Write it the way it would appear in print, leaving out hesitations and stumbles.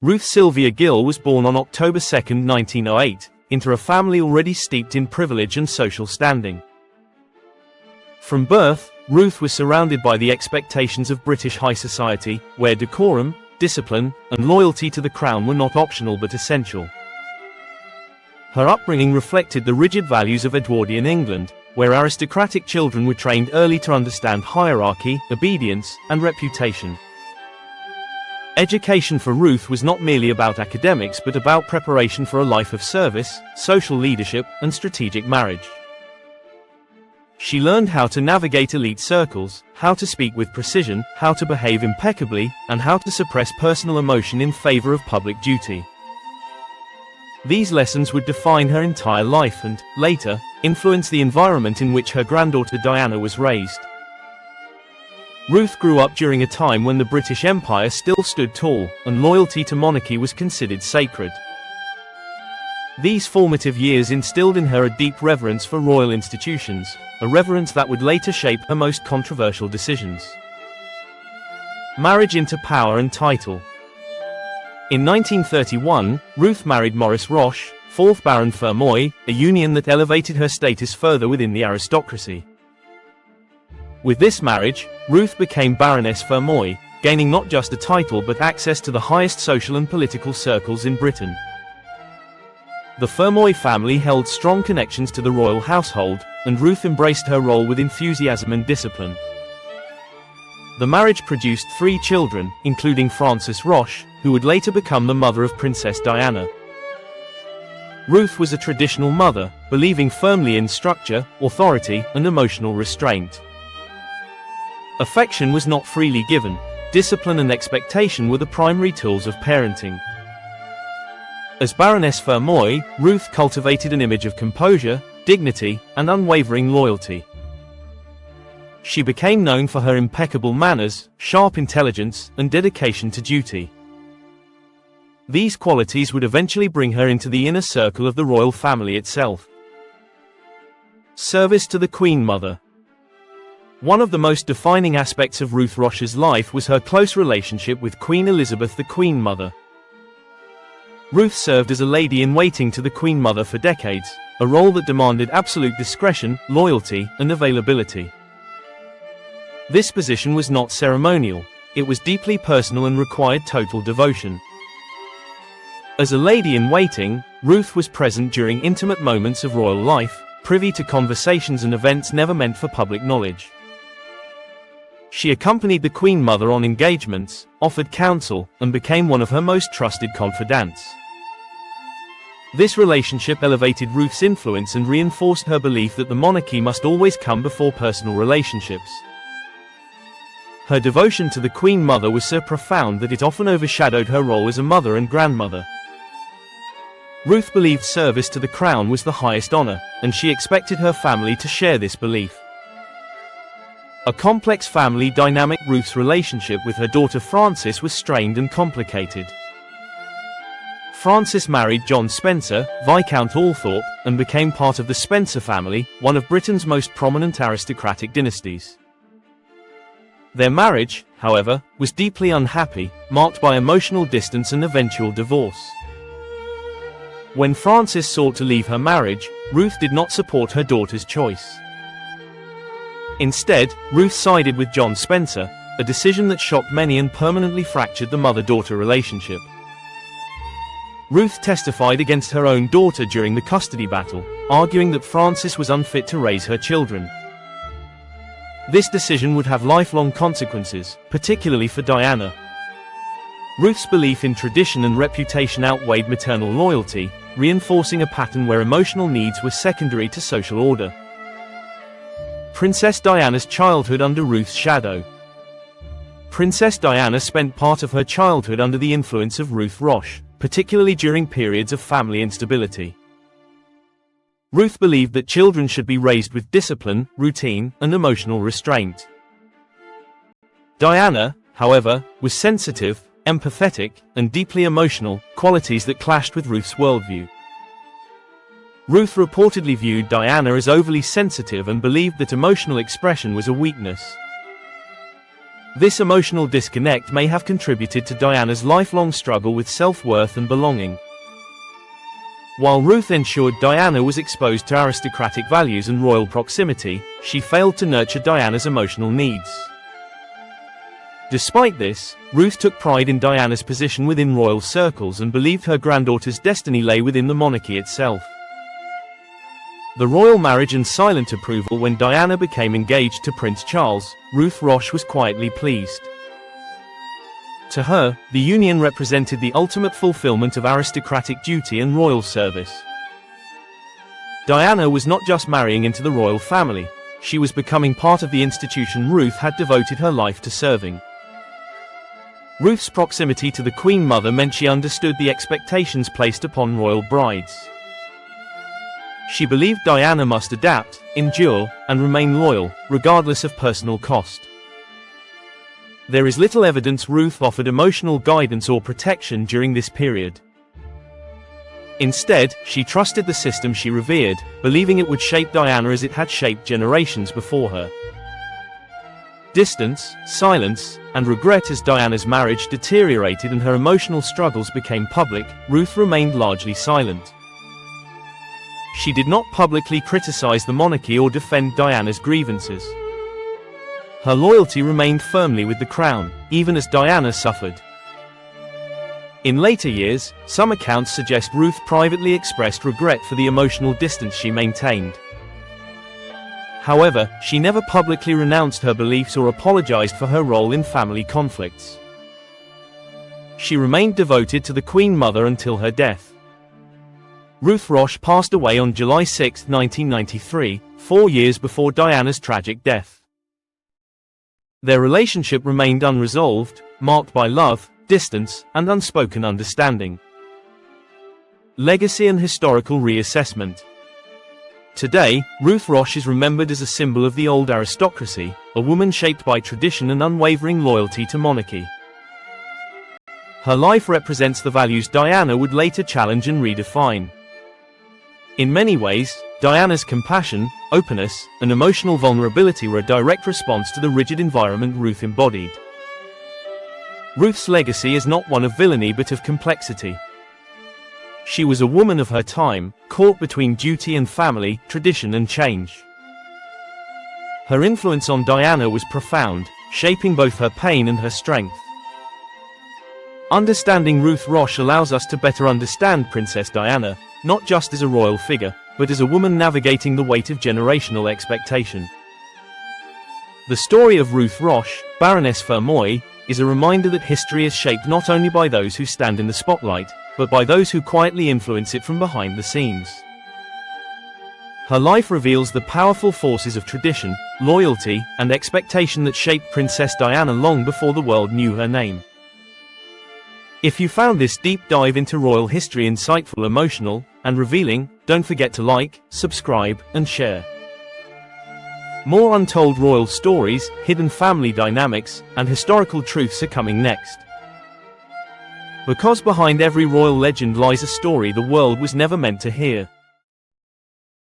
Ruth Sylvia Gill was born on October 2, 1908, into a family already steeped in privilege and social standing. From birth, Ruth was surrounded by the expectations of British high society, where decorum, discipline, and loyalty to the crown were not optional but essential. Her upbringing reflected the rigid values of Edwardian England, where aristocratic children were trained early to understand hierarchy, obedience, and reputation. Education for Ruth was not merely about academics but about preparation for a life of service, social leadership, and strategic marriage. She learned how to navigate elite circles, how to speak with precision, how to behave impeccably, and how to suppress personal emotion in favor of public duty. These lessons would define her entire life and, later, influence the environment in which her granddaughter Diana was raised. Ruth grew up during a time when the British Empire still stood tall, and loyalty to monarchy was considered sacred. These formative years instilled in her a deep reverence for royal institutions, a reverence that would later shape her most controversial decisions. Marriage into power and title. In 1931, Ruth married Maurice Roche, 4th Baron Fermoy, a union that elevated her status further within the aristocracy. With this marriage, Ruth became Baroness Fermoy, gaining not just a title but access to the highest social and political circles in Britain. The Fermoy family held strong connections to the royal household, and Ruth embraced her role with enthusiasm and discipline. The marriage produced 3 children, including Frances Roche, who would later become the mother of Princess Diana. Ruth was a traditional mother, believing firmly in structure, authority, and emotional restraint. Affection was not freely given. Discipline and expectation were the primary tools of parenting. As Baroness Fermoy, Ruth cultivated an image of composure, dignity, and unwavering loyalty. She became known for her impeccable manners, sharp intelligence, and dedication to duty. These qualities would eventually bring her into the inner circle of the royal family itself. Service to the Queen Mother. One of the most defining aspects of Ruth Roche's life was her close relationship with Queen Elizabeth, the Queen Mother. Ruth served as a lady-in-waiting to the Queen Mother for decades, a role that demanded absolute discretion, loyalty, and availability. This position was not ceremonial, it was deeply personal and required total devotion. As a lady-in-waiting, Ruth was present during intimate moments of royal life, privy to conversations and events never meant for public knowledge. She accompanied the Queen Mother on engagements, offered counsel, and became one of her most trusted confidants. This relationship elevated Ruth's influence and reinforced her belief that the monarchy must always come before personal relationships. Her devotion to the Queen Mother was so profound that it often overshadowed her role as a mother and grandmother. Ruth believed service to the crown was the highest honor, and she expected her family to share this belief. A complex family dynamic. Ruth's relationship with her daughter Frances was strained and complicated. Frances married John Spencer, Viscount Althorpe, and became part of the Spencer family, one of Britain's most prominent aristocratic dynasties. Their marriage, however, was deeply unhappy, marked by emotional distance and eventual divorce. When Frances sought to leave her marriage, Ruth did not support her daughter's choice. Instead, Ruth sided with John Spencer, a decision that shocked many and permanently fractured the mother-daughter relationship. Ruth testified against her own daughter during the custody battle, arguing that Frances was unfit to raise her children. This decision would have lifelong consequences, particularly for Diana. Ruth's belief in tradition and reputation outweighed maternal loyalty, reinforcing a pattern where emotional needs were secondary to social order. Princess Diana's childhood under Ruth's shadow. Princess Diana spent part of her childhood under the influence of Ruth Roche, particularly during periods of family instability. Ruth believed that children should be raised with discipline, routine, and emotional restraint. Diana, however, was sensitive, empathetic, and deeply emotional, qualities that clashed with Ruth's worldview. Ruth reportedly viewed Diana as overly sensitive and believed that emotional expression was a weakness. This emotional disconnect may have contributed to Diana's lifelong struggle with self-worth and belonging. While Ruth ensured Diana was exposed to aristocratic values and royal proximity, she failed to nurture Diana's emotional needs. Despite this, Ruth took pride in Diana's position within royal circles and believed her granddaughter's destiny lay within the monarchy itself. The royal marriage and silent approval when Diana became engaged to Prince Charles, Ruth Roche was quietly pleased. To her, the union represented the ultimate fulfillment of aristocratic duty and royal service. Diana was not just marrying into the royal family, she was becoming part of the institution Ruth had devoted her life to serving. Ruth's proximity to the Queen Mother meant she understood the expectations placed upon royal brides. She believed Diana must adapt, endure, and remain loyal, regardless of personal cost. There is little evidence Ruth offered emotional guidance or protection during this period. Instead, she trusted the system she revered, believing it would shape Diana as it had shaped generations before her. Distance, silence, and regret as Diana's marriage deteriorated and her emotional struggles became public, Ruth remained largely silent. She did not publicly criticize the monarchy or defend Diana's grievances. Her loyalty remained firmly with the crown, even as Diana suffered. In later years, some accounts suggest Ruth privately expressed regret for the emotional distance she maintained. However, she never publicly renounced her beliefs or apologized for her role in family conflicts. She remained devoted to the Queen Mother until her death. Ruth Roche passed away on July 6, 1993, 4 years before Diana's tragic death. Their relationship remained unresolved, marked by love, distance, and unspoken understanding. Legacy and historical reassessment. Today, Ruth Roche is remembered as a symbol of the old aristocracy, a woman shaped by tradition and unwavering loyalty to monarchy. Her life represents the values Diana would later challenge and redefine. In many ways, Diana's compassion, openness, and emotional vulnerability were a direct response to the rigid environment Ruth embodied. Ruth's legacy is not one of villainy but of complexity. She was a woman of her time, caught between duty and family, tradition and change. Her influence on Diana was profound, shaping both her pain and her strength. Understanding Ruth Roche allows us to better understand Princess Diana, not just as a royal figure, but as a woman navigating the weight of generational expectation. The story of Ruth Roche, Baroness Fermoy, is a reminder that history is shaped not only by those who stand in the spotlight, but by those who quietly influence it from behind the scenes. Her life reveals the powerful forces of tradition, loyalty, and expectation that shaped Princess Diana long before the world knew her name. If you found this deep dive into royal history insightful, emotional, and revealing, don't forget to like, subscribe, and share. More untold royal stories, hidden family dynamics, and historical truths are coming next. Because behind every royal legend lies a story the world was never meant to hear.